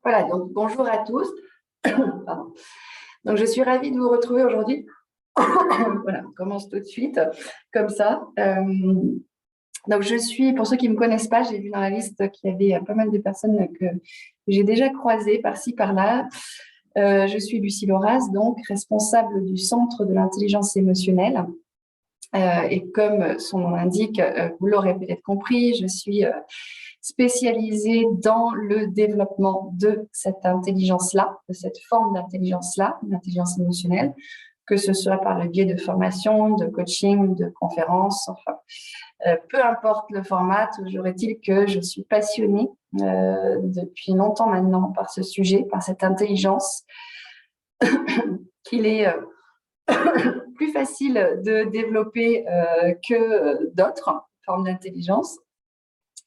Voilà, donc bonjour à tous. Pardon. Donc, je suis ravie de vous retrouver aujourd'hui. Voilà, on commence tout de suite comme ça. Donc, je suis, pour ceux qui ne me connaissent pas, j'ai vu dans la liste qu'il y avait pas mal de personnes que j'ai déjà croisées par-ci, par-là. Je suis Lucie Loras, donc responsable du Centre de l'intelligence émotionnelle. Et comme son nom l'indique, vous l'aurez peut-être compris, je suis spécialisée dans le développement de cette intelligence-là, de cette forme d'intelligence-là, l'intelligence émotionnelle, que ce soit par le biais de formation, de coaching, de conférences, enfin, peu importe le format, toujours est-il que je suis passionnée depuis longtemps maintenant par ce sujet, par cette intelligence, qu'il est plus facile de développer que d'autres formes d'intelligence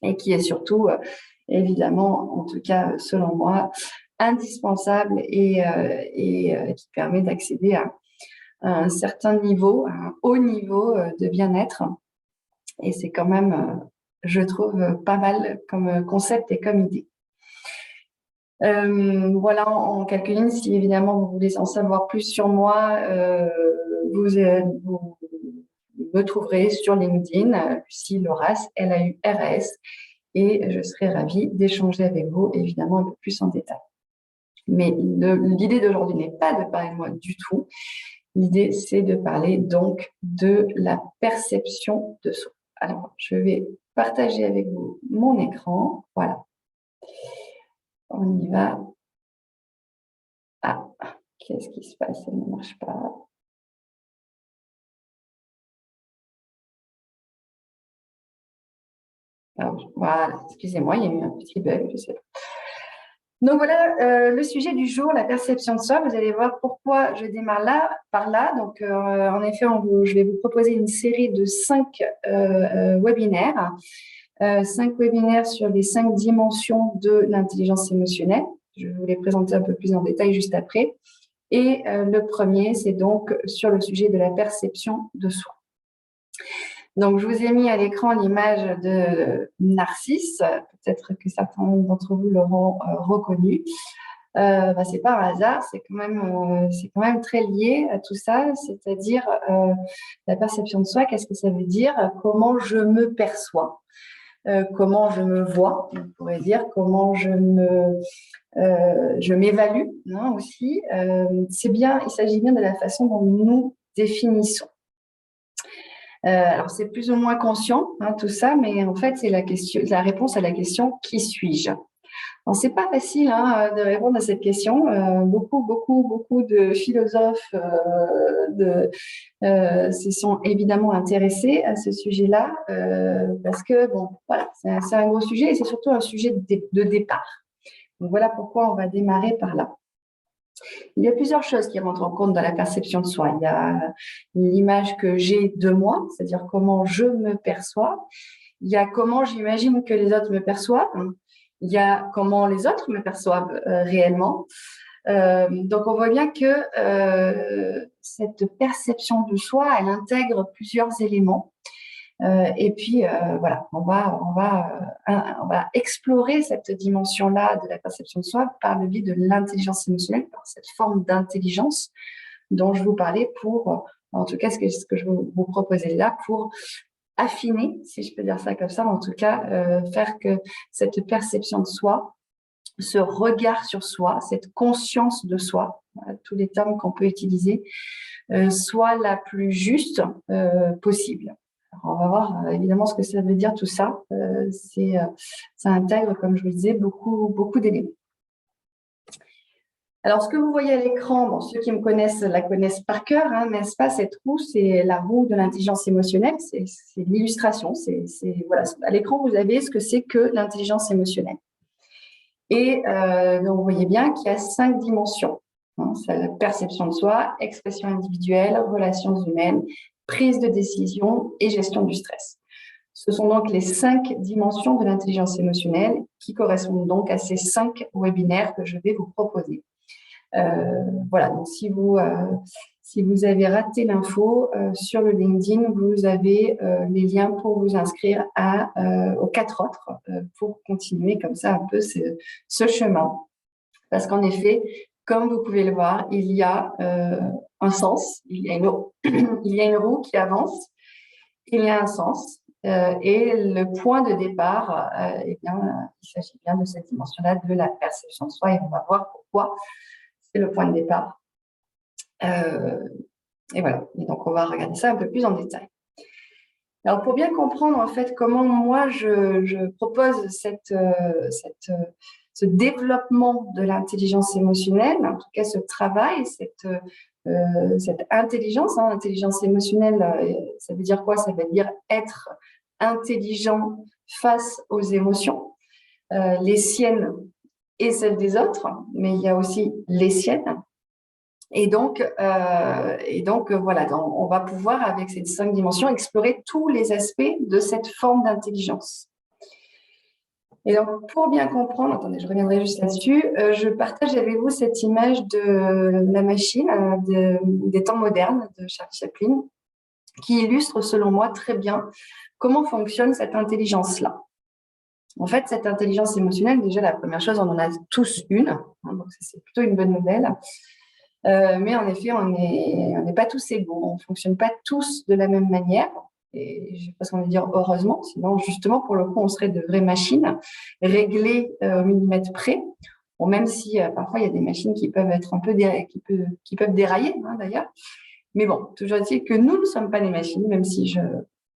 et qui est surtout, évidemment, en tout cas selon moi, indispensable et qui permet d'accéder à un certain niveau, à un haut niveau de bien-être. Et c'est quand même, je trouve, pas mal comme concept et comme idée. Voilà, en quelques lignes, si évidemment vous voulez en savoir plus sur moi, vous me trouverez sur LinkedIn, Lucie Loras, L-A-U-R-A-S, et je serai ravie d'échanger avec vous, évidemment, un peu plus en détail. Mais l'idée d'aujourd'hui n'est pas de parler de moi du tout. L'idée, c'est de parler donc de la perception de soi. Alors, je vais partager avec vous mon écran. Voilà. On y va. Ah, qu'est-ce qui se passe? Ça ne marche pas. Alors, voilà, excusez-moi, il y a eu un petit bug, je sais pas. Donc voilà, le sujet du jour, la perception de soi. Vous allez voir pourquoi je démarre par là. Donc, en effet, je vais vous proposer une série de 5 webinaires. 5 webinaires sur les 5 dimensions de l'intelligence émotionnelle. Je vais vous les présenter un peu plus en détail juste après. Et le premier, c'est donc sur le sujet de la perception de soi. Donc, je vous ai mis à l'écran l'image de Narcisse. Peut-être que certains d'entre vous l'auront reconnu. C'est pas un hasard, c'est quand même très lié à tout ça, c'est-à-dire la perception de soi. Qu'est-ce que ça veut dire? Comment je me perçois, comment je me vois, on pourrait dire, comment je m'évalue, hein, aussi. Il s'agit bien de la façon dont nous nous définissons. Alors, c'est plus ou moins conscient, hein, tout ça, mais en fait, c'est la réponse à la question « Qui suis-je » Alors, c'est pas facile, hein, de répondre à cette question. Beaucoup de philosophes se sont évidemment intéressés à ce sujet-là parce que, bon, voilà, c'est un gros sujet et c'est surtout un sujet de départ. Donc, voilà pourquoi on va démarrer par là. Il y a plusieurs choses qui rentrent en compte dans la perception de soi. Il y a l'image que j'ai de moi, c'est-à-dire comment je me perçois. Il y a comment j'imagine que les autres me perçoivent. Il y a comment les autres me perçoivent réellement. Donc, on voit bien que cette perception de soi, elle intègre plusieurs éléments. Et puis, voilà, on va explorer cette dimension-là de la perception de soi par le biais de l'intelligence émotionnelle, par cette forme d'intelligence dont je vous parlais en tout cas, ce que je vais vous proposer là pour affiner, si je peux dire ça comme ça, en tout cas, faire que cette perception de soi, ce regard sur soi, cette conscience de soi, tous les termes qu'on peut utiliser, soit la plus juste possible. Alors, on va voir évidemment ce que ça veut dire tout ça. Ça intègre, comme je vous le disais, beaucoup d'éléments. Alors, ce que vous voyez à l'écran, bon, ceux qui me connaissent la connaissent par cœur, hein, n'est-ce pas? Cette roue, c'est la roue de l'intelligence émotionnelle. C'est l'illustration. Voilà. À l'écran, vous avez ce que c'est que l'intelligence émotionnelle. Et donc, vous voyez bien qu'il y a 5 dimensions. Hein, c'est la perception de soi, expression individuelle, relations humaines, prise de décision et gestion du stress. Ce sont donc les 5 dimensions de l'intelligence émotionnelle qui correspondent donc à ces 5 webinaires que je vais vous proposer. Voilà, donc si vous avez raté l'info, sur le LinkedIn, vous avez les liens pour vous inscrire aux 4 autres pour continuer comme ça un peu ce chemin. Parce qu'en effet, comme vous pouvez le voir, il y a un sens, il y a il y a une roue qui avance, il y a un sens. Et le point de départ, eh bien, il s'agit bien de cette dimension-là de la perception de soi, et on va voir pourquoi c'est le point de départ. Et voilà, et donc on va regarder ça un peu plus en détail. Alors, pour bien comprendre en fait comment moi je propose ce développement de l'intelligence émotionnelle, en tout cas ce travail, cette intelligence, intelligence émotionnelle, ça veut dire quoi? Ça veut dire être intelligent face aux émotions, les siennes et celles des autres, mais il y a aussi les siennes. Et donc, voilà, on va pouvoir, avec ces 5 dimensions, explorer tous les aspects de cette forme d'intelligence. Et donc, pour bien comprendre, attendez, je reviendrai juste là-dessus, je partage avec vous cette image de la machine des temps modernes de Charlie Chaplin, qui illustre, selon moi, très bien comment fonctionne cette intelligence-là. En fait, cette intelligence émotionnelle, déjà, la première chose, on en a tous une, donc c'est plutôt une bonne nouvelle. Mais en effet, on n'est pas tous égaux, on ne fonctionne pas tous de la même manière. Et je ne sais pas ce qu'on veut dire heureusement, sinon justement pour le coup on serait de vraies machines réglées au millimètre près. Bon, même si parfois il y a des machines qui peuvent être un peu qui peuvent dérailler d'ailleurs. Mais bon, toujours est-il que nous ne sommes pas des machines, même si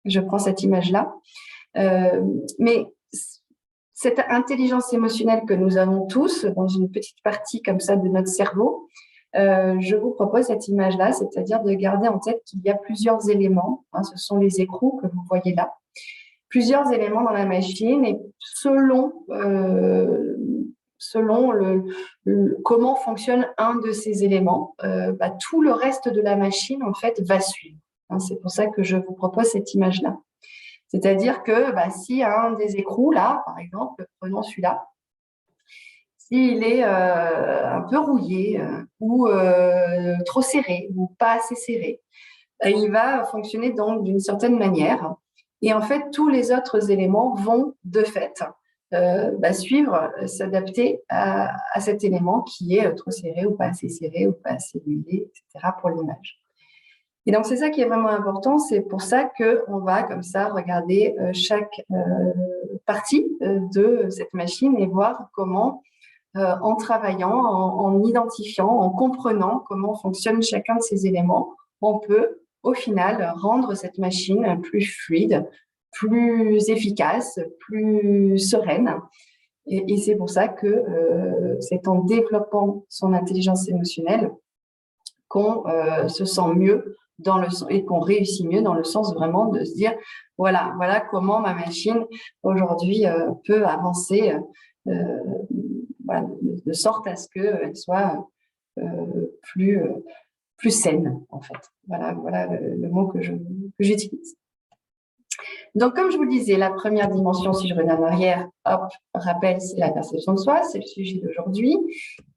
je prends cette image-là. Mais cette intelligence émotionnelle que nous avons tous dans une petite partie comme ça de notre cerveau, je vous propose cette image-là, c'est-à-dire de garder en tête qu'il y a plusieurs éléments, ce sont les écrous que vous voyez là, plusieurs éléments dans la machine, et selon comment fonctionne un de ces éléments, tout le reste de la machine en fait va suivre. C'est pour ça que je vous propose cette image-là. C'est-à-dire que si un des écrous là, par exemple, prenons celui-là, s'il est un peu rouillé ou trop serré ou pas assez serré, il va fonctionner donc d'une certaine manière. Et en fait, tous les autres éléments vont de fait suivre, s'adapter à cet élément qui est trop serré ou pas assez serré ou pas assez huilé, etc. pour l'image. Et donc, c'est ça qui est vraiment important. C'est pour ça qu'on va comme ça regarder chaque partie de cette machine et voir comment en travaillant, en identifiant, en comprenant comment fonctionne chacun de ces éléments, on peut au final rendre cette machine plus fluide, plus efficace, plus sereine. Et c'est pour ça que c'est en développant son intelligence émotionnelle qu'on se sent mieux et qu'on réussit mieux dans le sens vraiment de se dire voilà comment ma machine aujourd'hui peut avancer de sorte à ce qu'elle soit plus saine, en fait. Voilà le mot que j'utilise. Donc, comme je vous le disais, la première dimension, si je reviens en arrière, rappel, c'est la perception de soi, c'est le sujet d'aujourd'hui.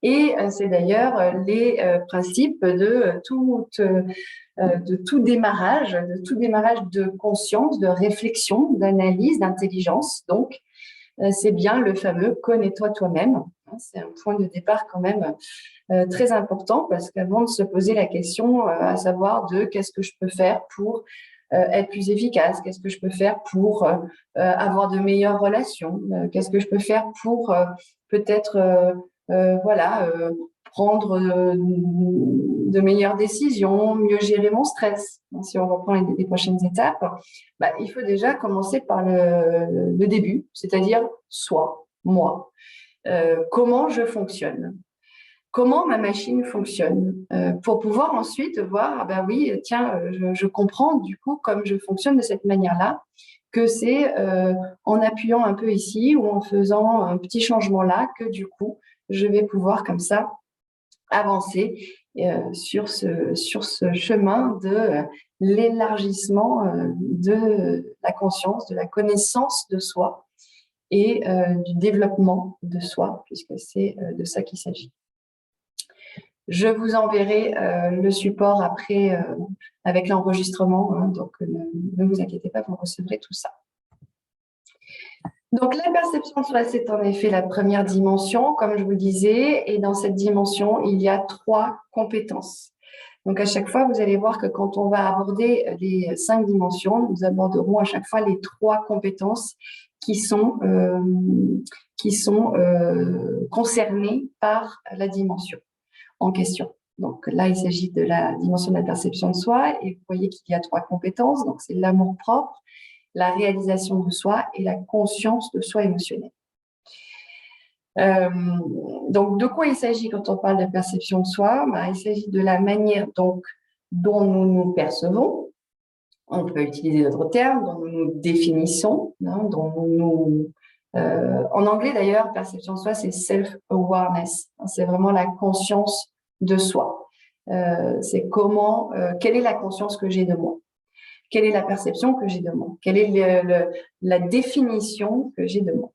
Et c'est d'ailleurs les principes de tout démarrage de conscience, de réflexion, d'analyse, d'intelligence. Donc, c'est bien le fameux « connais-toi toi-même ». C'est un point de départ quand même très important parce qu'avant de se poser la question à savoir de qu'est-ce que je peux faire pour être plus efficace, qu'est-ce que je peux faire pour avoir de meilleures relations, qu'est-ce que je peux faire pour peut-être prendre de meilleures décisions, mieux gérer mon stress. Si on reprend les prochaines étapes, il faut déjà commencer par le début, c'est-à-dire soi, moi. Comment je fonctionne, comment ma machine fonctionne, pour pouvoir ensuite voir, je comprends du coup, comme je fonctionne de cette manière-là, que c'est en appuyant un peu ici ou en faisant un petit changement là que du coup, je vais pouvoir comme ça avancer sur ce chemin de l'élargissement de la conscience, de la connaissance de soi et du développement de soi, puisque c'est de ça qu'il s'agit. Je vous enverrai le support après avec l'enregistrement, donc ne vous inquiétez pas, vous recevrez tout ça. Donc, la perception de soi, c'est en effet la première dimension, comme je vous le disais, et dans cette dimension, il y a 3 compétences. Donc, à chaque fois, vous allez voir que quand on va aborder les 5 dimensions, nous aborderons à chaque fois les 3 compétences qui sont concernées par la dimension en question. Donc là, il s'agit de la dimension de la perception de soi, et vous voyez qu'il y a 3 compétences. Donc, c'est l'amour-propre, la réalisation de soi et la conscience de soi émotionnelle. Donc, de quoi il s'agit quand on parle de perception de soi? Il s'agit de la manière dont nous nous percevons. On peut utiliser d'autres termes, dont nous nous définissons, en anglais d'ailleurs, perception de soi, c'est self-awareness. C'est vraiment la conscience de soi. C'est quelle est la conscience que j'ai de moi? Quelle est la perception que j'ai de moi? Quelle est la définition que j'ai de moi?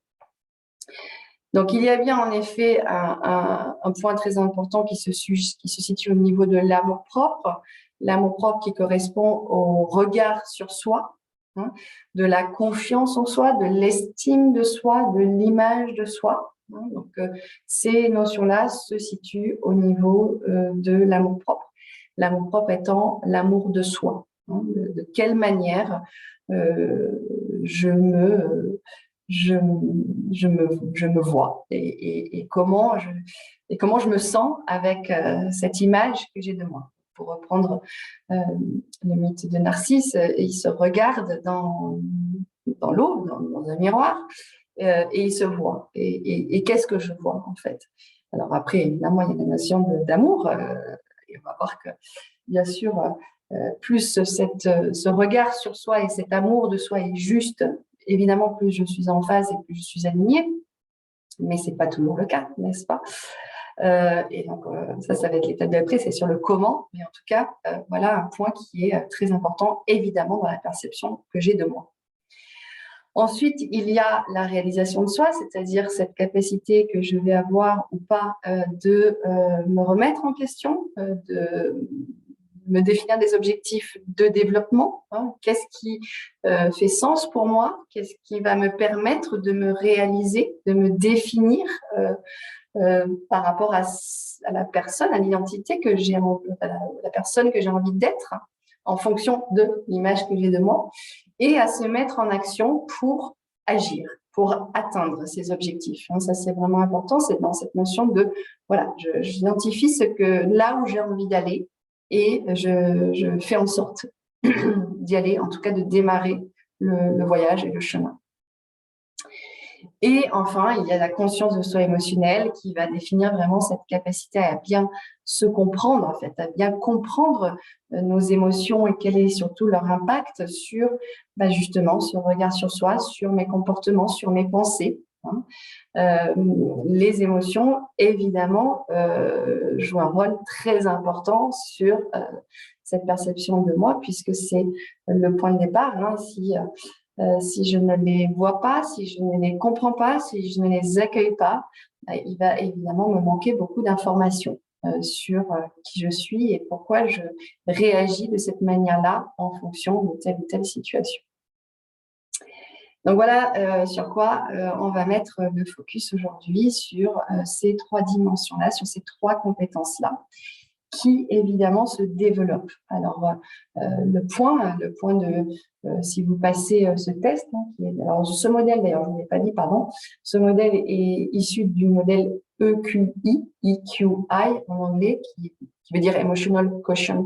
Donc, il y a bien en effet un point très important qui se situe au niveau de l'amour-propre. L'amour-propre qui correspond au regard sur soi, de la confiance en soi, de l'estime de soi, de l'image de soi. Donc, ces notions-là se situent au niveau de l'amour-propre. L'amour-propre étant l'amour de soi. De quelle manière je me vois et comment je me sens avec cette image que j'ai de moi. Pour reprendre le mythe de Narcisse, il se regarde dans l'eau, dans un miroir, et il se voit. Et qu'est-ce que je vois en fait? Alors après, évidemment, il y a la notion d'amour, et on va voir que, bien sûr, plus ce regard sur soi et cet amour de soi est juste, évidemment, plus je suis en phase et plus je suis alignée, mais ce n'est pas toujours le cas, n'est-ce pas? Et donc, ça va être l'étape d'après, c'est sur le comment, mais en tout cas, voilà un point qui est très important, évidemment, dans la perception que j'ai de moi. Ensuite, il y a la réalisation de soi, c'est-à-dire cette capacité que je vais avoir ou pas de me remettre en question, de me définir des objectifs de développement. Qu'est-ce qui fait sens pour moi? Qu'est-ce qui va me permettre de me réaliser, de me définir par rapport à la personne, à l'identité que j'ai, la personne que j'ai envie d'être, en fonction de l'image que j'ai de moi, et à se mettre en action pour agir, pour atteindre ces objectifs. Ça, c'est vraiment important, c'est dans cette notion de, voilà, j'identifie là où j'ai envie d'aller, et je fais en sorte d'y aller, en tout cas de démarrer le voyage et le chemin. Et enfin, il y a la conscience de soi émotionnelle qui va définir vraiment cette capacité à bien se comprendre, en fait, à bien comprendre nos émotions et quel est surtout leur impact sur, justement, ce regard sur soi, sur mes comportements, sur mes pensées. Les émotions, évidemment, jouent un rôle très important sur cette perception de moi, puisque c'est le point de départ. Si je ne les vois pas, si je ne les comprends pas, si je ne les accueille pas, il va évidemment me manquer beaucoup d'informations sur qui je suis et pourquoi je réagis de cette manière-là en fonction de telle ou telle situation. Donc voilà sur quoi on va mettre le focus aujourd'hui, sur ces 3 dimensions-là, sur ces 3 compétences-là, qui évidemment se développent. Alors le point de si vous passez ce test, alors ce modèle d'ailleurs je ne l'ai pas dit, pardon, ce modèle est issu du modèle EQI en anglais, qui veut dire Emotional Quotient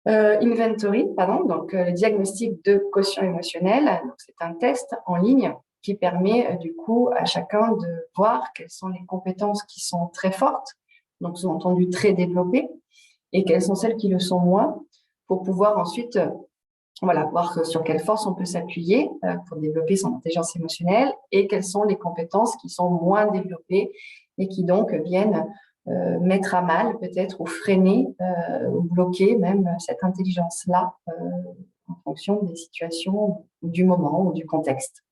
Inventory, donc le diagnostic de quotient émotionnel. C'est un test en ligne qui permet du coup à chacun de voir quelles sont les compétences qui sont très fortes, donc sous-entendu très développées, et quelles sont celles qui le sont moins, pour pouvoir ensuite voir sur quelle force on peut s'appuyer pour développer son intelligence émotionnelle, et quelles sont les compétences qui sont moins développées et qui donc viennent mettre à mal peut-être ou freiner ou bloquer même cette intelligence-là en fonction des situations, du moment ou du contexte.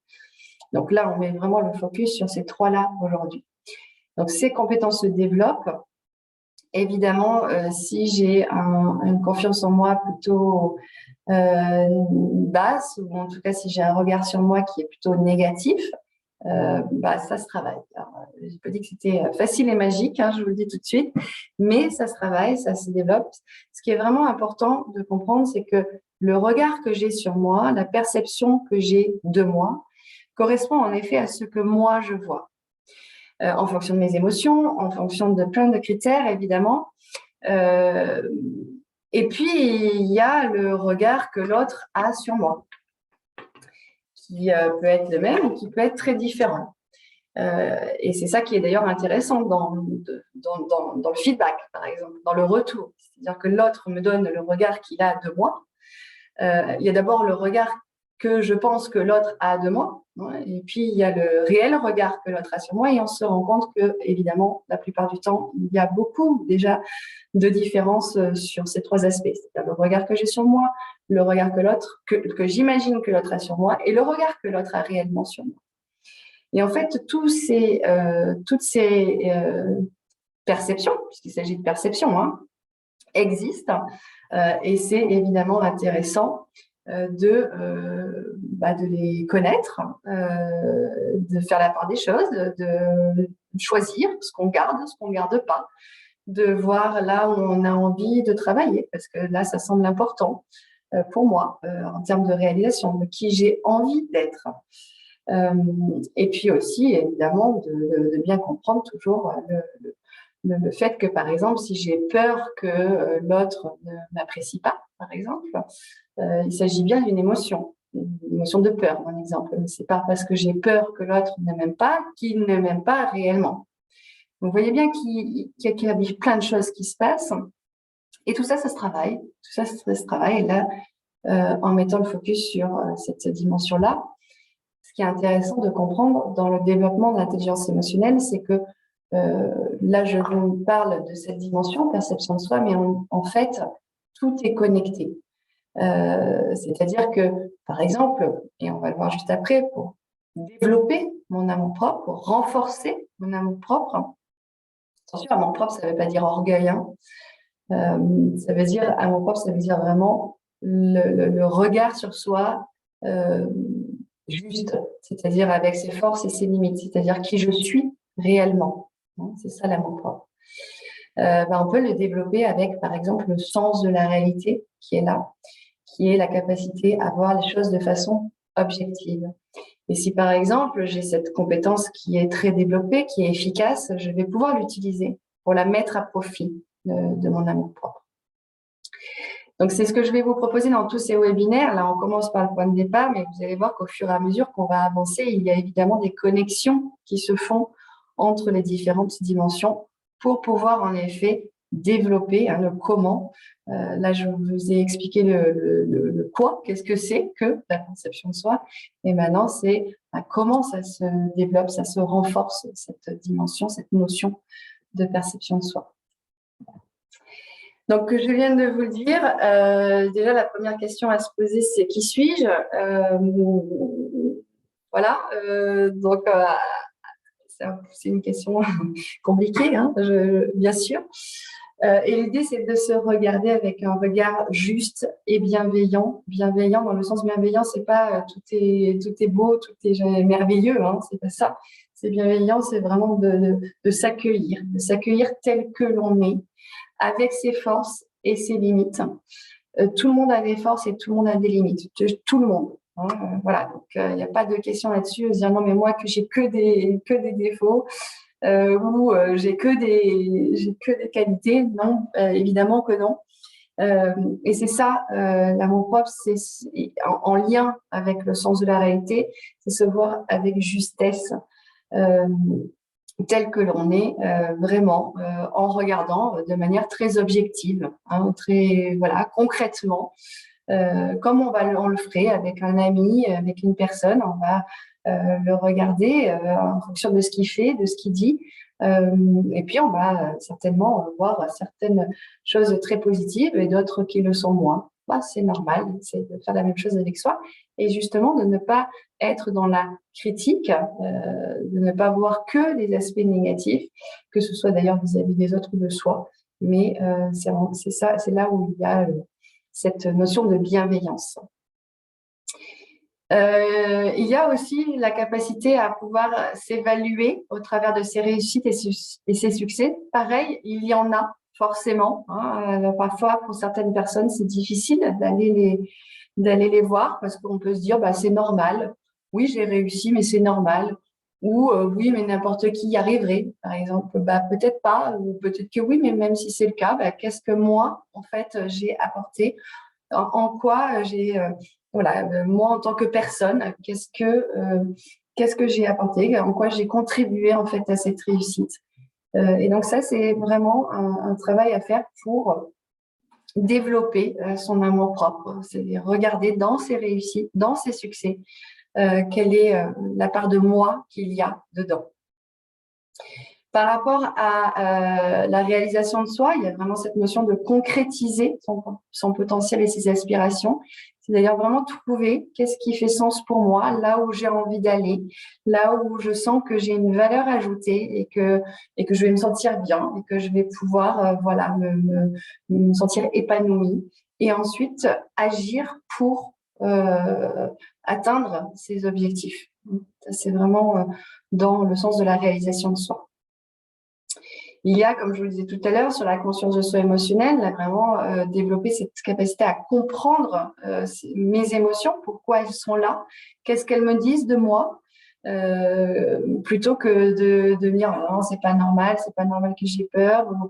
Donc là, on met vraiment le focus sur ces 3-là aujourd'hui. Donc ces compétences se développent évidemment, si j'ai une confiance en moi plutôt basse, ou en tout cas si j'ai un regard sur moi qui est plutôt négatif, ça se travaille. Je n'ai pas dit que c'était facile et magique, hein, je vous le dis tout de suite, mais ça se travaille, ça se développe. Ce qui est vraiment important de comprendre, c'est que le regard que j'ai sur moi, la perception que j'ai de moi, correspond en effet à ce que moi je vois, en fonction de mes émotions, en fonction de plein de critères, évidemment. Et puis, il y a le regard que l'autre a sur moi, qui peut être le même ou qui peut être très différent. Et c'est ça qui est d'ailleurs intéressant dans le feedback, par exemple, dans le retour. C'est-à-dire que l'autre me donne le regard qu'il a de moi. Il y a d'abord le regard que je pense que l'autre a de moi, hein, et puis il y a le réel regard que l'autre a sur moi, et on se rend compte que, évidemment, la plupart du temps, il y a beaucoup déjà de différences sur ces trois aspects. C'est-à-dire le regard que j'ai sur moi, le regard que l'autre, que j'imagine que l'autre a sur moi, et le regard que l'autre a réellement sur moi. Et en fait, toutes ces perceptions, puisqu'il s'agit de perceptions, hein, existent, et c'est évidemment intéressant de les connaître, de faire la part des choses, de choisir ce qu'on garde pas, de voir là où on a envie de travailler, parce que là, ça semble important pour moi en termes de réalisation, de qui j'ai envie d'être. Et puis aussi, évidemment, de bien comprendre toujours le fait que, par exemple, si j'ai peur que l'autre ne m'apprécie pas, par exemple, il s'agit bien d'une émotion de peur, par exemple. Ce n'est pas parce que j'ai peur que l'autre ne m'aime pas qu'il ne m'aime pas réellement. Donc, vous voyez bien qu'il y a plein de choses qui se passent. Et tout ça, ça se travaille. Tout ça, ça se travaille. Et là, en mettant le focus sur cette dimension-là, ce qui est intéressant de comprendre dans le développement de l'intelligence émotionnelle, c'est que là, je vous parle de cette dimension, perception de soi, mais en fait, tout est connecté. C'est-à-dire que, par exemple, et on va le voir juste après, pour développer mon amour-propre, pour renforcer mon amour-propre, attention, amour-propre, ça ne veut pas dire orgueil, hein. Ça veut dire, amour-propre, ça veut dire vraiment le regard sur soi juste, c'est-à-dire avec ses forces et ses limites, c'est-à-dire qui je suis réellement. C'est ça l'amour-propre. On peut le développer avec, par exemple, le sens de la réalité qui est là, qui est la capacité à voir les choses de façon objective. Et si, par exemple, j'ai cette compétence qui est très développée, qui est efficace, je vais pouvoir l'utiliser pour la mettre à profit de mon amour-propre. Donc, c'est ce que je vais vous proposer dans tous ces webinaires. Là, on commence par le point de départ, mais vous allez voir qu'au fur et à mesure qu'on va avancer, il y a évidemment des connexions qui se font entre les différentes dimensions pour pouvoir, en effet, développer le comment. Là, je vous ai expliqué le quoi, qu'est-ce que c'est que la conception de soi. Et maintenant, c'est comment ça se développe, ça se renforce, cette dimension, cette notion de perception de soi. Donc, je viens de vous le dire, déjà, la première question à se poser, c'est qui suis-je? Voilà, donc c'est une question compliquée, hein, bien sûr. Et l'idée, c'est de se regarder avec un regard juste et bienveillant. Bienveillant dans le sens bienveillant, c'est pas tout est beau, tout est merveilleux, hein, c'est pas ça. C'est bienveillant, c'est vraiment de s'accueillir tel que l'on est, avec ses forces et ses limites. Tout le monde a des forces et tout le monde a des limites. Tout le monde. Hein, voilà, donc il n'y a pas de question là-dessus. Dire non, mais moi que j'ai que des défauts ou j'ai que des qualités. Non, évidemment que non. Et c'est ça, l'amour-propre, c'est en lien avec le sens de la réalité, c'est se voir avec justesse. Tel que l'on est vraiment en regardant de manière très objective, hein, très concrètement, comme on le ferait avec un ami, avec une personne, on va le regarder en fonction de ce qu'il fait, de ce qu'il dit, et puis on va certainement voir certaines choses très positives et d'autres qui le sont moins. C'est normal, c'est de faire la même chose avec soi et justement de ne pas être dans la critique, de ne pas voir que des aspects négatifs, que ce soit d'ailleurs vis-à-vis des autres ou de soi, mais c'est là où il y a cette notion de bienveillance. Il y a aussi la capacité à pouvoir s'évaluer au travers de ses réussites et ses succès. Pareil, il y en a forcément. Parfois, pour certaines personnes, c'est difficile d'aller les voir parce qu'on peut se dire bah, c'est normal. Oui, j'ai réussi, mais c'est normal. Ou oui, mais n'importe qui y arriverait, par exemple. Bah, peut-être pas, ou peut-être que oui, mais même si c'est le cas, bah, qu'est-ce que moi, en fait, j'ai apporté? En quoi j'ai voilà, moi en tant que personne, qu'est-ce que j'ai apporté, en quoi j'ai contribué en fait à cette réussite. Et donc ça, c'est vraiment un travail à faire pour développer son amour propre. C'est regarder dans ses réussites, dans ses succès, quelle est la part de moi qu'il y a dedans. Par rapport à la réalisation de soi, il y a vraiment cette notion de concrétiser son potentiel et ses aspirations. C'est d'ailleurs vraiment trouver qu'est-ce qui fait sens pour moi, là où j'ai envie d'aller, là où je sens que j'ai une valeur ajoutée et que je vais me sentir bien et que je vais pouvoir voilà, me sentir épanouie. Et ensuite, agir pour atteindre ces objectifs. C'est vraiment dans le sens de la réalisation de soi. Il y a, comme je vous le disais tout à l'heure, sur la conscience de soi émotionnelle, là, vraiment développer cette capacité à comprendre mes émotions, pourquoi elles sont là, qu'est-ce qu'elles me disent de moi, plutôt que de me dire oh, non, c'est pas normal que j'ai peur, ou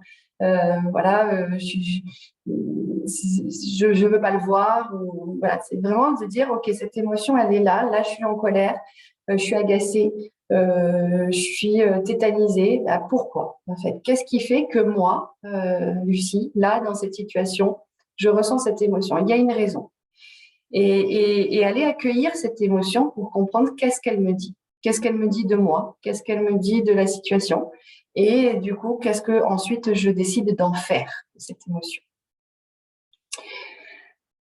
voilà, je veux pas le voir, ou voilà, c'est vraiment de dire ok, cette émotion elle est là je suis en colère, je suis agacée. Je suis tétanisée. Bah, pourquoi, en fait? Qu'est-ce qui fait que moi, Lucie, là, dans cette situation, je ressens cette émotion? Il y a une raison. Et aller accueillir cette émotion pour comprendre qu'est-ce qu'elle me dit. Qu'est-ce qu'elle me dit de moi? Qu'est-ce qu'elle me dit de la situation? Et du coup, qu'est-ce que ensuite je décide d'en faire, cette émotion?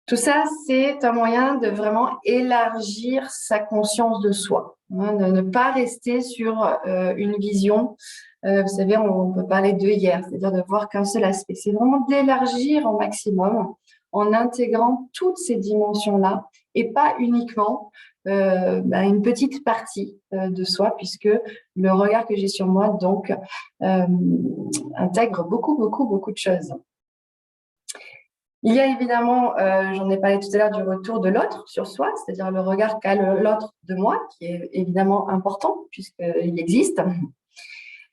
Tout ça, c'est un moyen de vraiment élargir sa conscience de soi, hein, de ne pas rester sur une vision. Vous savez, on peut parler d'œillère, c'est-à-dire de voir qu'un seul aspect. C'est vraiment d'élargir au maximum en intégrant toutes ces dimensions-là et pas uniquement une petite partie de soi, puisque le regard que j'ai sur moi, donc, intègre beaucoup de choses. Il y a évidemment, j'en ai parlé tout à l'heure, du retour de l'autre sur soi, c'est-à-dire le regard qu'a l'autre de moi, qui est évidemment important puisqu'il existe,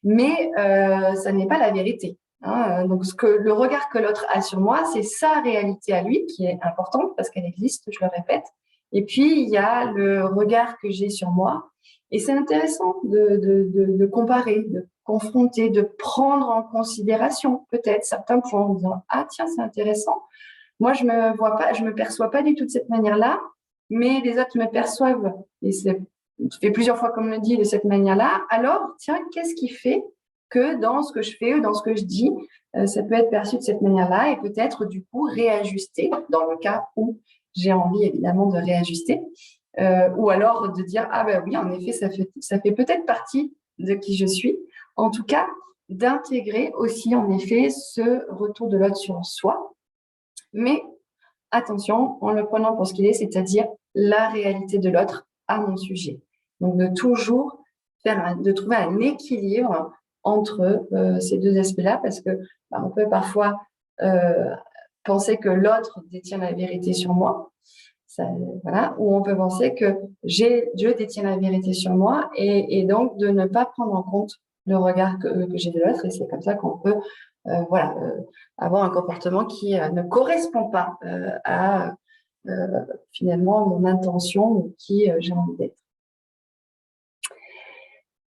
mais ça n'est pas la vérité. Hein. Donc, le regard que l'autre a sur moi, c'est sa réalité à lui qui est importante parce qu'elle existe, je le répète. Et puis, il y a le regard que j'ai sur moi. Et c'est intéressant de comparer, de confronter, de prendre en considération peut-être certains points en disant « Ah tiens, c'est intéressant, moi je me perçois pas du tout de cette manière-là, mais les autres me perçoivent, et c'est fait plusieurs fois comme le dit, de cette manière-là. Alors, tiens, qu'est-ce qui fait que dans ce que je fais ou dans ce que je dis, ça peut être perçu de cette manière-là et peut-être du coup réajuster dans le cas où j'ai envie évidemment de réajuster. Ou alors de dire ah ben oui, en effet, ça fait peut-être partie de qui je suis. En tout cas, d'intégrer aussi en effet ce retour de l'autre sur soi, mais attention, en le prenant pour ce qu'il est, c'est-à-dire la réalité de l'autre à mon sujet. Donc de toujours de trouver un équilibre entre ces deux aspects-là, parce que on peut parfois penser que l'autre détient la vérité sur moi. Ça, voilà, ou on peut penser que je détiens la vérité sur moi et donc de ne pas prendre en compte le regard que j'ai de l'autre, et c'est comme ça qu'on peut voilà, avoir un comportement qui ne correspond pas à finalement mon intention ou qui j'ai envie d'être.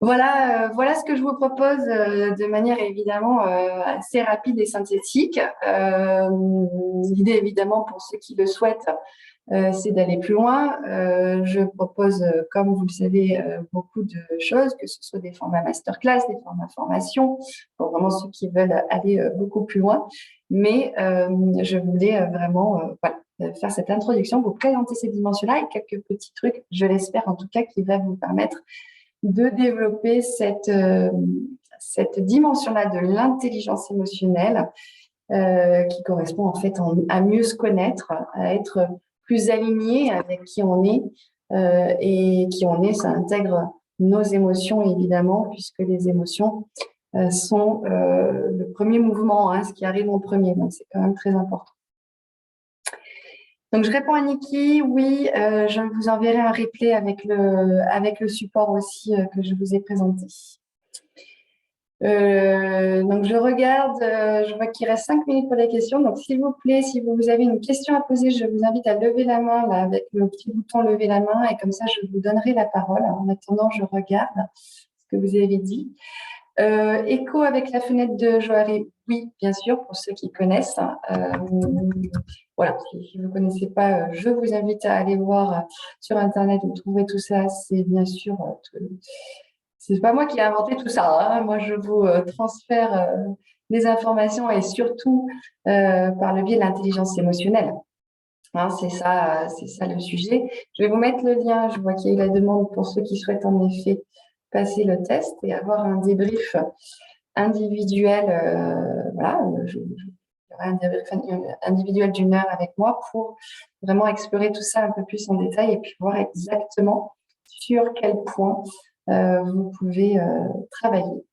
Voilà, voilà ce que je vous propose de manière évidemment assez rapide et synthétique. L'idée évidemment pour ceux qui le souhaitent, c'est d'aller plus loin. Je propose, comme vous le savez, beaucoup de choses, que ce soit des formats masterclass, des formats formation, pour vraiment ceux qui veulent aller beaucoup plus loin. Mais je voulais vraiment voilà, faire cette introduction, vous présenter ces dimensions-là et quelques petits trucs, je l'espère en tout cas, qui va vous permettre de développer cette dimension-là de l'intelligence émotionnelle qui correspond en fait à mieux se connaître, à être plus aligné avec qui on est. Et qui on est, ça intègre nos émotions évidemment, puisque les émotions sont le premier mouvement, hein, ce qui arrive en premier, donc c'est quand même très important. Donc je réponds à Niki, oui, je vous enverrai un replay avec le support aussi que je vous ai présenté. Donc je regarde, je vois qu'il reste 5 minutes pour les questions. Donc s'il vous plaît, si vous avez une question à poser, je vous invite à lever la main là, avec le petit bouton lever la main et comme ça je vous donnerai la parole. En attendant, je regarde ce que vous avez dit. Écho avec la fenêtre de Joharé, oui, bien sûr, pour ceux qui connaissent. Voilà, si vous ne connaissez pas, je vous invite à aller voir sur Internet, vous trouverez tout ça. C'est bien sûr, c'est pas moi qui ai inventé tout ça. Hein. Moi, je vous transfère les informations et surtout par le biais de l'intelligence émotionnelle. Hein, c'est ça le sujet. Je vais vous mettre le lien. Je vois qu'il y a eu la demande pour ceux qui souhaitent en effet passer le test et avoir un débrief individuel. Voilà, il y aura un débrief individuel d'1 heure avec moi pour vraiment explorer tout ça un peu plus en détail et puis voir exactement sur quel point vous pouvez travailler.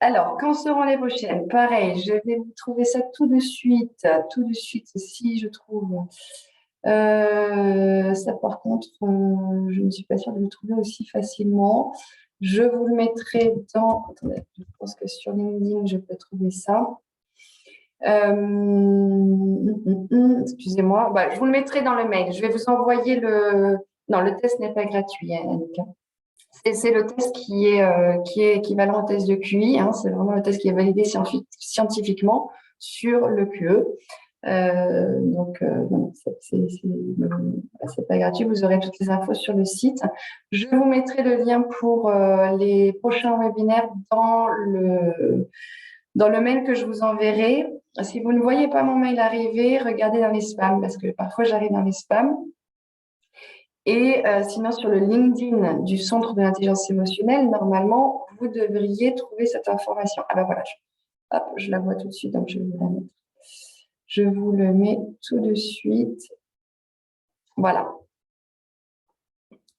Alors, quand seront les prochaines? Pareil, je vais vous trouver ça tout de suite, si je trouve. Ça, par contre, je ne suis pas sûre de le trouver aussi facilement. Je vous le mettrai dans... Attendez, je pense que sur LinkedIn, je peux trouver ça. Excusez-moi. Bah, je vous le mettrai dans le mail. Je vais vous envoyer le... Non, le test n'est pas gratuit, hein, Annika. C'est le test qui est équivalent au test de QI. Hein, c'est vraiment le test qui est validé scientifiquement sur le QE. Donc, c'est pas gratuit. Vous aurez toutes les infos sur le site. Je vous mettrai le lien pour les prochains webinaires dans le mail que je vous enverrai. Si vous ne voyez pas mon mail arriver, regardez dans les spams parce que parfois j'arrive dans les spams. Et sinon, sur le LinkedIn du Centre de l'intelligence émotionnelle, normalement, vous devriez trouver cette information. Ah ben voilà, je la vois tout de suite, donc je vais vous la mettre. Je vous le mets tout de suite. Voilà.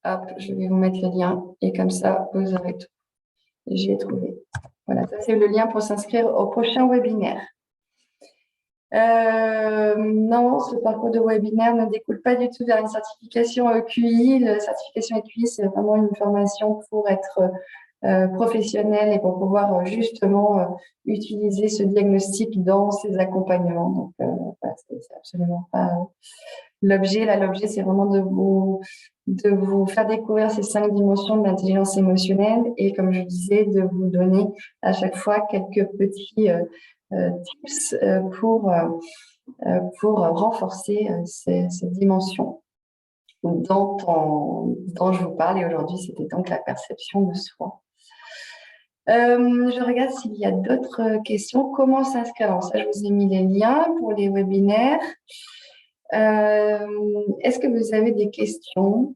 Hop, je vais vous mettre le lien et comme ça, vous aurez tout. J'ai trouvé. Voilà, ça c'est le lien pour s'inscrire au prochain webinaire. Non, ce parcours de webinaire ne découle pas du tout vers une certification EQI. La certification EQI, c'est vraiment une formation pour être professionnel et pour pouvoir justement utiliser ce diagnostic dans ses accompagnements. Donc, c'est absolument pas l'objet. Là, l'objet, c'est vraiment de vous faire découvrir ces 5 dimensions de l'intelligence émotionnelle et, comme je disais, de vous donner à chaque fois quelques petits tips pour renforcer cette dimension dont je vous parle. Et aujourd'hui, c'était donc la perception de soi. Je regarde s'il y a d'autres questions. Comment s'inscrire? Alors ça, je vous ai mis les liens pour les webinaires. Est-ce que vous avez des questions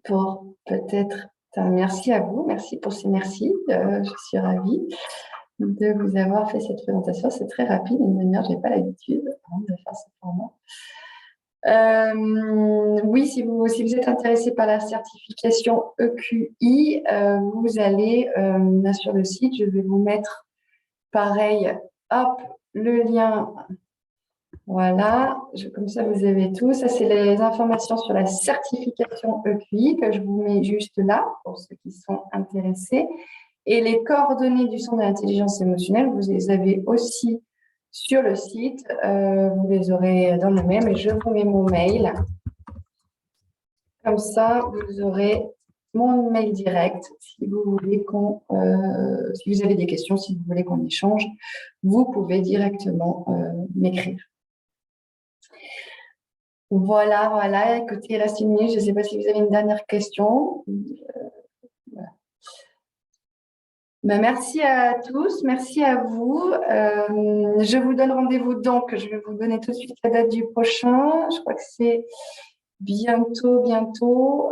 pour peut-être... Merci à vous. Merci pour ces merci. Je suis ravie de vous avoir fait cette présentation. C'est très rapide. Une demi-heure, je n'ai pas l'habitude de faire ce format. Oui, si vous êtes intéressé par la certification EQI, vous allez sur le site. Je vais vous mettre pareil, hop, le lien. Voilà, comme ça vous avez tout. Ça, c'est les informations sur la certification EQI que je vous mets juste là pour ceux qui sont intéressés. Et les coordonnées du Centre de l'intelligence émotionnelle, vous les avez aussi sur le site. Vous les aurez dans le mail et je vous mets mon mail. Comme ça, vous aurez mon mail direct si vous voulez si vous avez des questions, si vous voulez qu'on échange, vous pouvez directement m'écrire. Voilà. Écoutez, il reste 1 minute. Je ne sais pas si vous avez une dernière question. Voilà. Ben, merci à tous, merci à vous. Je vous donne rendez-vous donc. Je vais vous donner tout de suite la date du prochain. Je crois que c'est bientôt.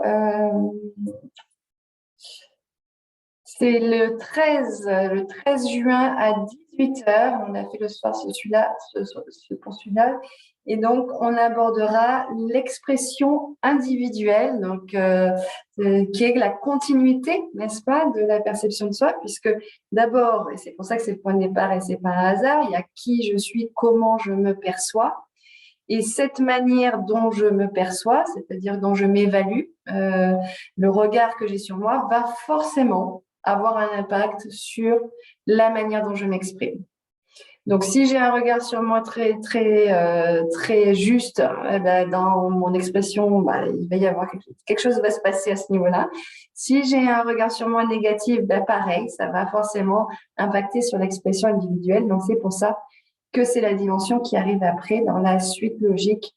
C'est le 13 juin à 18h. On a fait le soir pour celui-là. Et donc, on abordera l'expression individuelle, donc, qui est la continuité, n'est-ce pas, de la perception de soi, puisque d'abord, et c'est pour ça que c'est le point de départ et c'est pas un hasard, il y a qui je suis, comment je me perçois. Et cette manière dont je me perçois, c'est-à-dire dont je m'évalue, le regard que j'ai sur moi, va forcément avoir un impact sur la manière dont je m'exprime. Donc, si j'ai un regard sur moi très juste, eh ben, dans mon expression, il va y avoir quelque chose va se passer à ce niveau-là. Si j'ai un regard sur moi négatif, pareil, ça va forcément impacter sur l'expression individuelle. Donc, c'est pour ça que c'est la dimension qui arrive après dans la suite logique.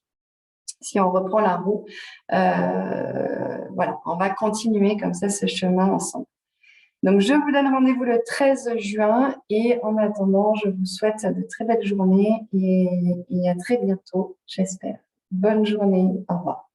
Si on reprend la roue, voilà, on va continuer comme ça ce chemin ensemble. Donc, je vous donne rendez-vous le 13 juin et en attendant, je vous souhaite de très belles journées et à très bientôt, j'espère. Bonne journée, au revoir.